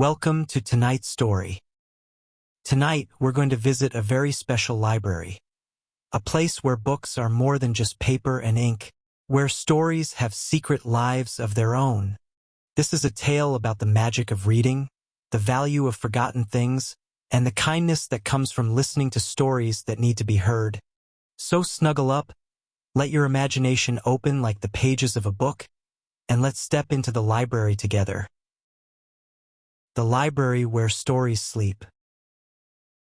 Welcome to tonight's story. Tonight, we're going to visit a very special library. A place where books are more than just paper and ink, where stories have secret lives of their own. This is a tale about the magic of reading, the value of forgotten things, and the kindness that comes from listening to stories that need to be heard. So snuggle up, let your imagination open like the pages of a book, and let's step into the library together. The library where stories sleep.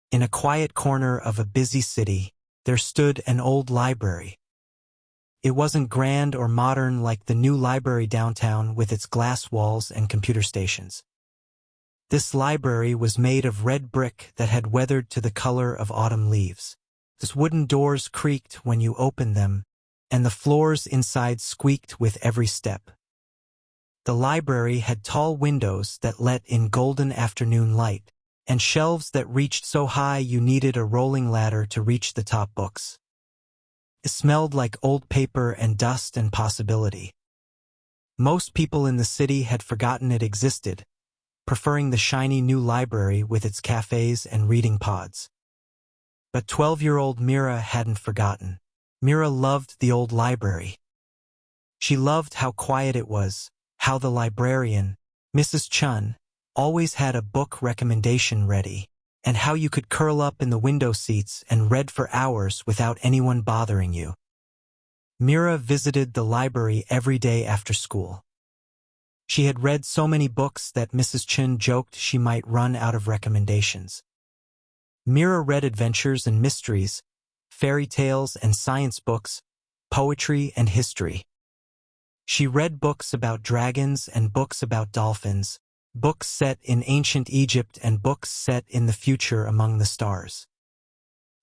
In a quiet corner of a busy city, there stood an old library. It wasn't grand or modern like the new library downtown with its glass walls and computer stations. This library was made of red brick that had weathered to the color of autumn leaves. Its wooden doors creaked when you opened them, and the floors inside squeaked with every step. The library had tall windows that let in golden afternoon light, and shelves that reached so high you needed a rolling ladder to reach the top books. It smelled like old paper and dust and possibility. Most people in the city had forgotten it existed, preferring the shiny new library with its cafes and reading pods. But 12-year-old Mira hadn't forgotten. Mira loved the old library. She loved how quiet it was, how the librarian, Mrs. Chun, always had a book recommendation ready, and how you could curl up in the window seats and read for hours without anyone bothering you. Mira visited the library every day after school. She had read so many books that Mrs. Chun joked she might run out of recommendations. Mira read adventures and mysteries, fairy tales and science books, poetry and history. She read books about dragons and books about dolphins, books set in ancient Egypt and books set in the future among the stars.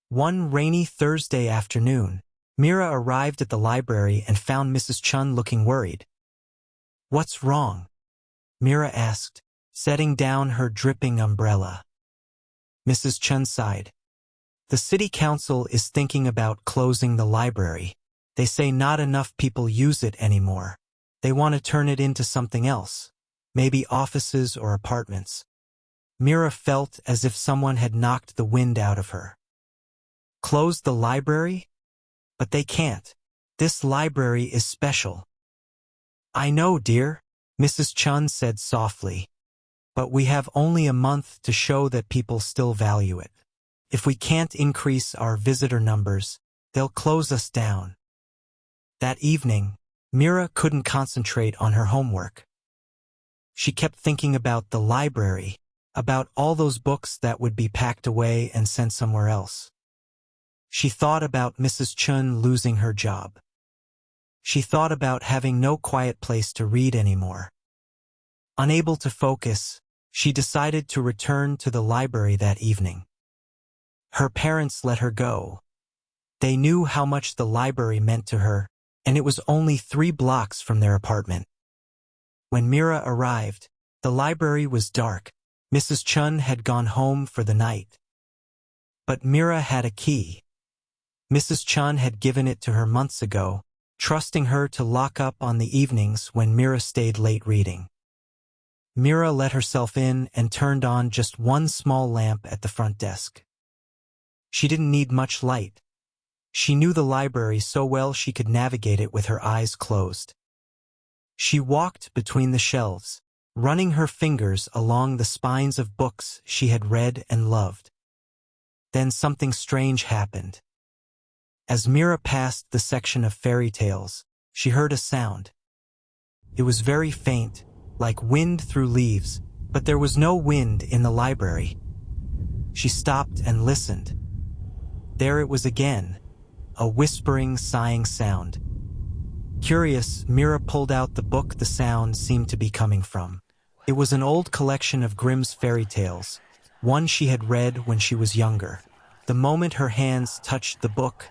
One rainy Thursday afternoon, Mira arrived at the library and found Mrs. Chun looking worried. "What's wrong?" Mira asked, setting down her dripping umbrella. Mrs. Chun sighed. "The city council is thinking about closing the library. They say not enough people use it anymore. They want to turn it into something else, maybe offices or apartments." Mira felt as if someone had knocked the wind out of her. "Close the library? But they can't. This library is special." "I know, dear," Mrs. Chun said softly. "But we have only a month to show that people still value it. If we can't increase our visitor numbers, they'll close us down." That evening, Mira couldn't concentrate on her homework. She kept thinking about the library, about all those books that would be packed away and sent somewhere else. She thought about Mrs. Chun losing her job. She thought about having no quiet place to read anymore. Unable to focus, she decided to return to the library that evening. Her parents let her go. They knew how much the library meant to her, and it was only 3 blocks from their apartment. When Mira arrived, the library was dark. Mrs. Chun had gone home for the night. But Mira had a key. Mrs. Chun had given it to her months ago, trusting her to lock up on the evenings when Mira stayed late reading. Mira let herself in and turned on just one small lamp at the front desk. She didn't need much light. She knew the library so well she could navigate it with her eyes closed. She walked between the shelves, running her fingers along the spines of books she had read and loved. Then something strange happened. As Mira passed the section of fairy tales, she heard a sound. It was very faint, like wind through leaves, but there was no wind in the library. She stopped and listened. There it was again, a whispering, sighing sound. Curious, Mira pulled out the book the sound seemed to be coming from. It was an old collection of Grimm's fairy tales, one she had read when she was younger. The moment her hands touched the book,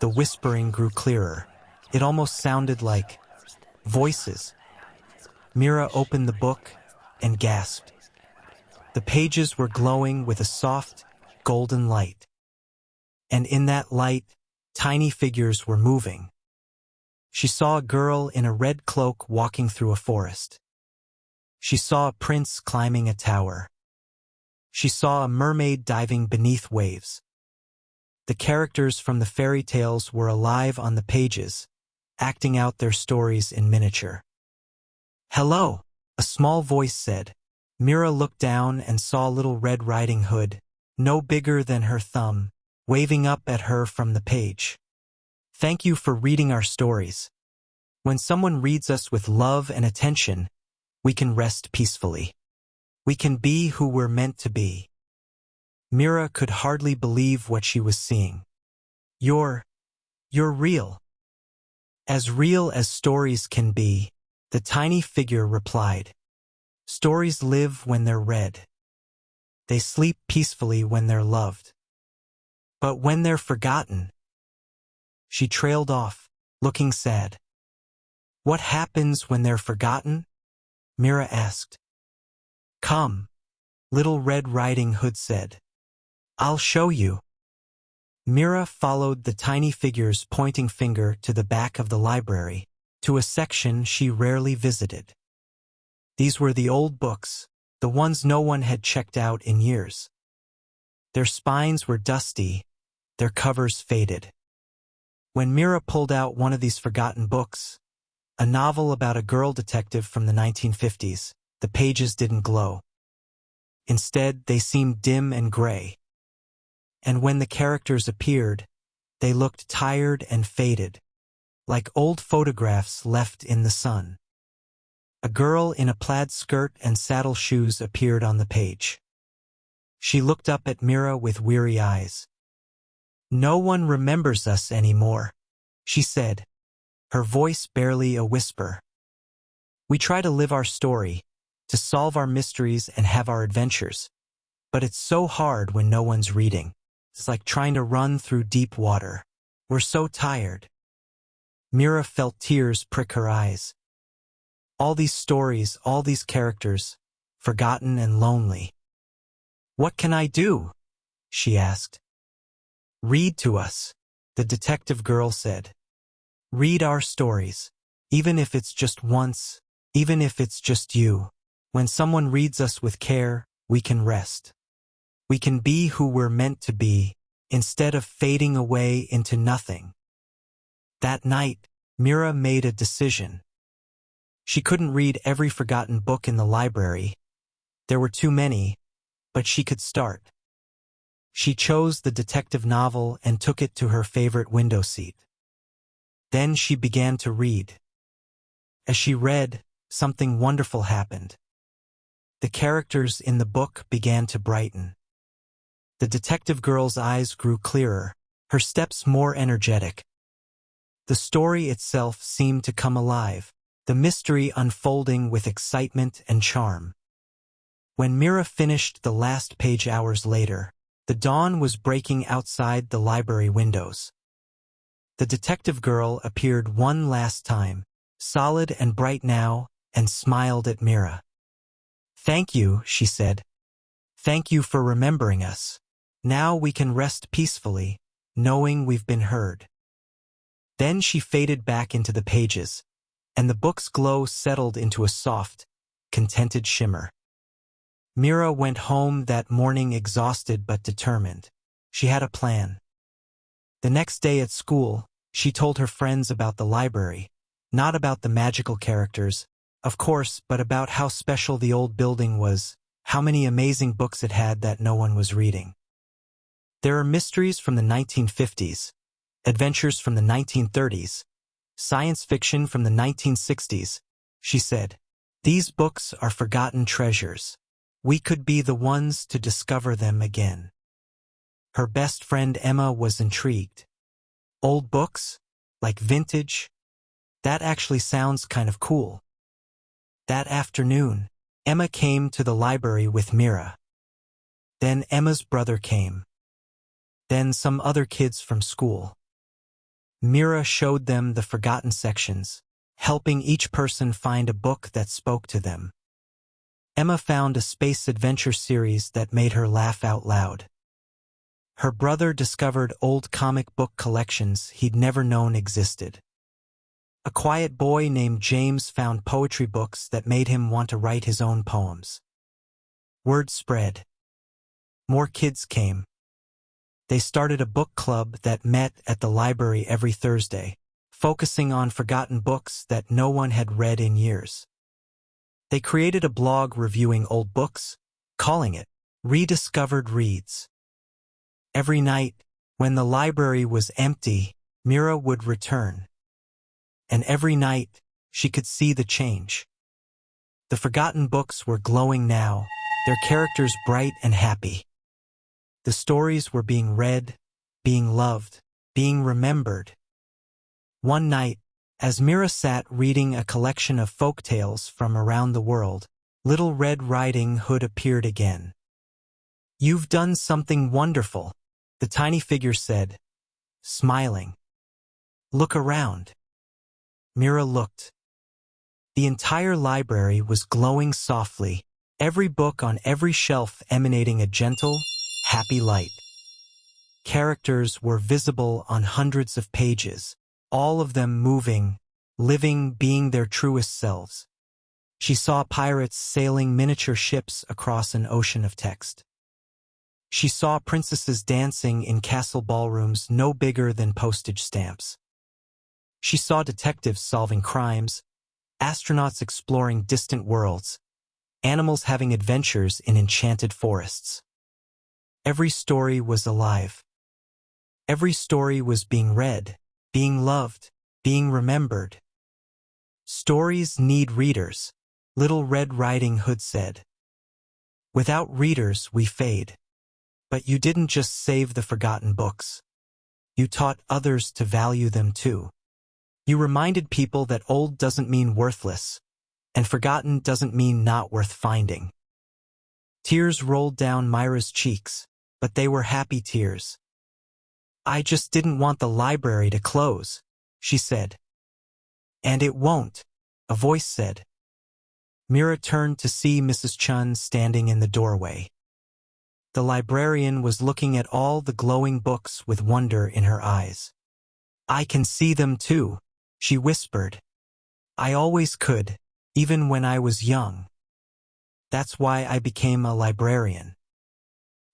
the whispering grew clearer. It almost sounded like voices. Mira opened the book and gasped. The pages were glowing with a soft, golden light. And in that light, tiny figures were moving. She saw a girl in a red cloak walking through a forest. She saw a prince climbing a tower. She saw a mermaid diving beneath waves. The characters from the fairy tales were alive on the pages, acting out their stories in miniature. "Hello," a small voice said. Mira looked down and saw Little Red Riding Hood, no bigger than her thumb, waving up at her from the page. "Thank you for reading our stories. When someone reads us with love and attention, we can rest peacefully. We can be who we're meant to be." Mira could hardly believe what she was seeing. You're real." "As real as stories can be," the tiny figure replied. "Stories live when they're read. They sleep peacefully when they're loved. But when they're forgotten—" She trailed off, looking sad. "What happens when they're forgotten?" Mira asked. "Come," Little Red Riding Hood said. "I'll show you." Mira followed the tiny figure's pointing finger to the back of the library, to a section she rarely visited. These were the old books, the ones no one had checked out in years. Their spines were dusty, their covers faded. When Mira pulled out one of these forgotten books, a novel about a girl detective from the 1950s, the pages didn't glow. Instead, they seemed dim and gray. And when the characters appeared, they looked tired and faded, like old photographs left in the sun. A girl in a plaid skirt and saddle shoes appeared on the page. She looked up at Mira with weary eyes. "No one remembers us anymore," she said, her voice barely a whisper. "We try to live our story, to solve our mysteries and have our adventures. But it's so hard when no one's reading. It's like trying to run through deep water. We're so tired." Mira felt tears prick her eyes. All these stories, all these characters, forgotten and lonely. "What can I do?" she asked. "Read to us," the detective girl said. "Read our stories, even if it's just once, even if it's just you. When someone reads us with care, we can rest. We can be who we're meant to be, instead of fading away into nothing." That night, Mira made a decision. She couldn't read every forgotten book in the library. There were too many, but she could start. She chose the detective novel and took it to her favorite window seat. Then she began to read. As she read, something wonderful happened. The characters in the book began to brighten. The detective girl's eyes grew clearer, her steps more energetic. The story itself seemed to come alive, the mystery unfolding with excitement and charm. When Mira finished the last page hours later, the dawn was breaking outside the library windows. The detective girl appeared one last time, solid and bright now, and smiled at Mira. "Thank you," she said. "Thank you for remembering us. Now we can rest peacefully, knowing we've been heard." Then she faded back into the pages, and the book's glow settled into a soft, contented shimmer. Mira went home that morning exhausted but determined. She had a plan. The next day at school, she told her friends about the library, not about the magical characters, of course, but about how special the old building was, how many amazing books it had that no one was reading. There are mysteries from the 1950s, adventures from the 1930s, science fiction from the 1960s, she said. These books are forgotten treasures. We could be the ones to discover them again. Her best friend Emma was intrigued. Old books? Like vintage? That actually sounds kind of cool. That afternoon, Emma came to the library with Mira. Then Emma's brother came. Then some other kids from school. Mira showed them the forgotten sections, helping each person find a book that spoke to them. Emma found a space adventure series that made her laugh out loud. Her brother discovered old comic book collections he'd never known existed. A quiet boy named James found poetry books that made him want to write his own poems. Word spread. More kids came. They started a book club that met at the library every Thursday, focusing on forgotten books that no one had read in years. They created a blog reviewing old books, calling it Rediscovered Reads. Every night, when the library was empty, Mira would return. And every night, she could see the change. The forgotten books were glowing now, their characters bright and happy. The stories were being read, being loved, being remembered. One night, as Mira sat reading a collection of folk tales from around the world, Little Red Riding Hood appeared again. "You've done something wonderful," the tiny figure said, smiling. "Look around." Mira looked. The entire library was glowing softly, every book on every shelf emanating a gentle, happy light. Characters were visible on hundreds of pages, all of them moving, living, being their truest selves. She saw pirates sailing miniature ships across an ocean of text. She saw princesses dancing in castle ballrooms no bigger than postage stamps. She saw detectives solving crimes, astronauts exploring distant worlds, animals having adventures in enchanted forests. Every story was alive. Every story was being read, being loved, being remembered. "Stories need readers," Little Red Riding Hood said. "Without readers, we fade. But you didn't just save the forgotten books. You taught others to value them too. You reminded people that old doesn't mean worthless, and forgotten doesn't mean not worth finding." Tears rolled down Mira's cheeks, but they were happy tears. "I just didn't want the library to close," she said. "And it won't," a voice said. Mira turned to see Mrs. Chun standing in the doorway. The librarian was looking at all the glowing books with wonder in her eyes. "I can see them too," she whispered. "I always could, even when I was young. That's why I became a librarian.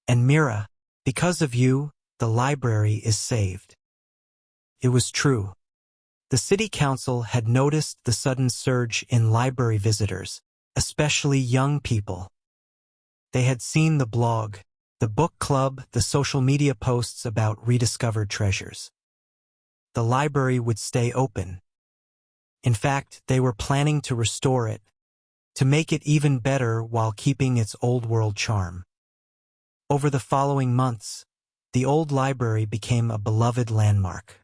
And Mira, because of you, the library is saved." It was true. The city council had noticed the sudden surge in library visitors, especially young people. They had seen the blog, the book club, the social media posts about rediscovered treasures. The library would stay open. In fact, they were planning to restore it, to make it even better while keeping its old-world charm. Over the following months, the old library became a beloved landmark.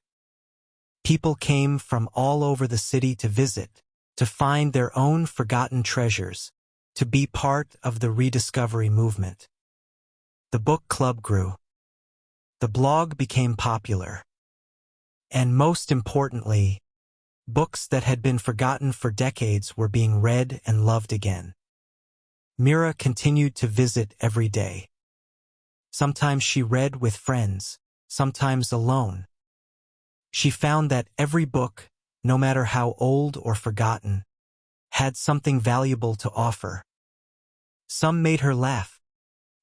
People came from all over the city to visit, to find their own forgotten treasures, to be part of the rediscovery movement. The book club grew. The blog became popular. And most importantly, books that had been forgotten for decades were being read and loved again. Mira continued to visit every day. Sometimes she read with friends, sometimes alone. She found that every book, no matter how old or forgotten, had something valuable to offer. Some made her laugh.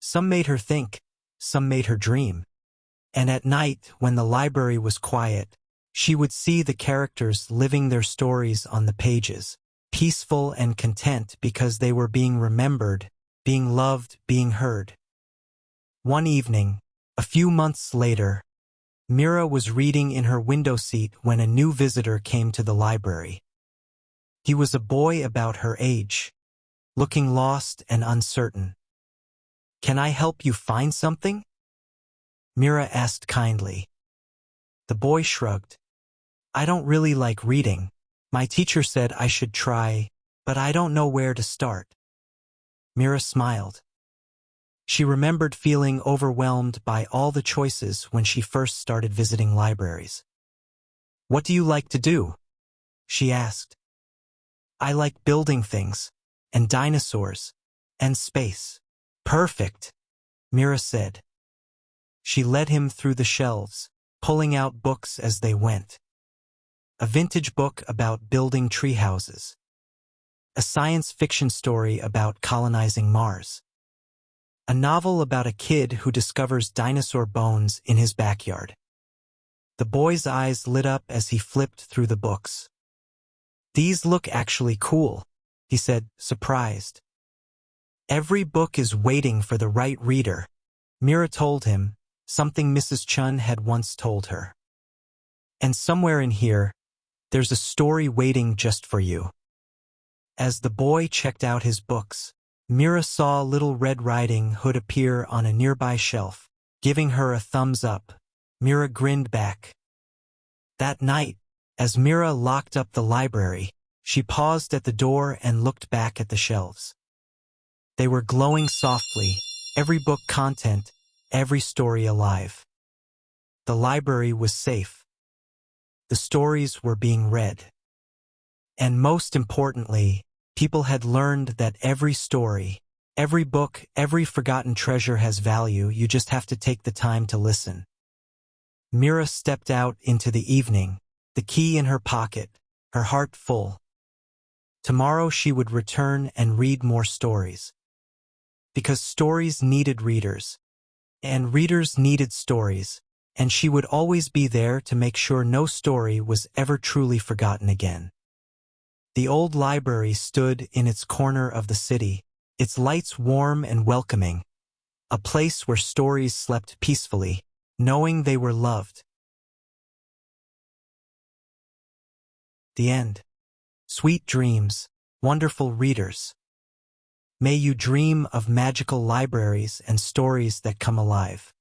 Some made her think. Some made her dream. And at night, when the library was quiet, she would see the characters living their stories on the pages, peaceful and content because they were being remembered, being loved, being heard. One evening, a few months later, Mira was reading in her window seat when a new visitor came to the library. He was a boy about her age, looking lost and uncertain. "Can I help you find something?" Mira asked kindly. The boy shrugged. "I don't really like reading. My teacher said I should try, but I don't know where to start." Mira smiled. She remembered feeling overwhelmed by all the choices when she first started visiting libraries. "What do you like to do?" she asked. "I like building things, and dinosaurs, and space." "Perfect," Mira said. She led him through the shelves, pulling out books as they went. a vintage book about building tree houses, a science fiction story about colonizing Mars, a novel about a kid who discovers dinosaur bones in his backyard. The boy's eyes lit up as he flipped through the books. "These look actually cool," he said, surprised. "Every book is waiting for the right reader," Mira told him, something Mrs. Chun had once told her. "And somewhere in here, there's a story waiting just for you." As the boy checked out his books, Mira saw Little Red Riding Hood appear on a nearby shelf, giving her a thumbs up. Mira grinned back. That night, as Mira locked up the library, she paused at the door and looked back at the shelves. They were glowing softly, every book content, every story alive. The library was safe. The stories were being read. And most importantly, people had learned that every story, every book, every forgotten treasure has value. You just have to take the time to listen. Mira stepped out into the evening, the key in her pocket, her heart full. Tomorrow she would return and read more stories. Because stories needed readers, and readers needed stories, and she would always be there to make sure no story was ever truly forgotten again. The old library stood in its corner of the city, its lights warm and welcoming, a place where stories slept peacefully, knowing they were loved. The end. Sweet dreams, wonderful readers. May you dream of magical libraries and stories that come alive.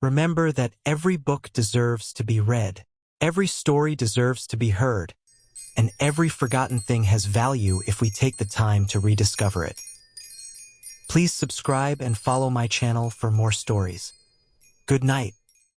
Remember that every book deserves to be read, every story deserves to be heard, and every forgotten thing has value if we take the time to rediscover it. Please subscribe and follow my channel for more stories. Good night.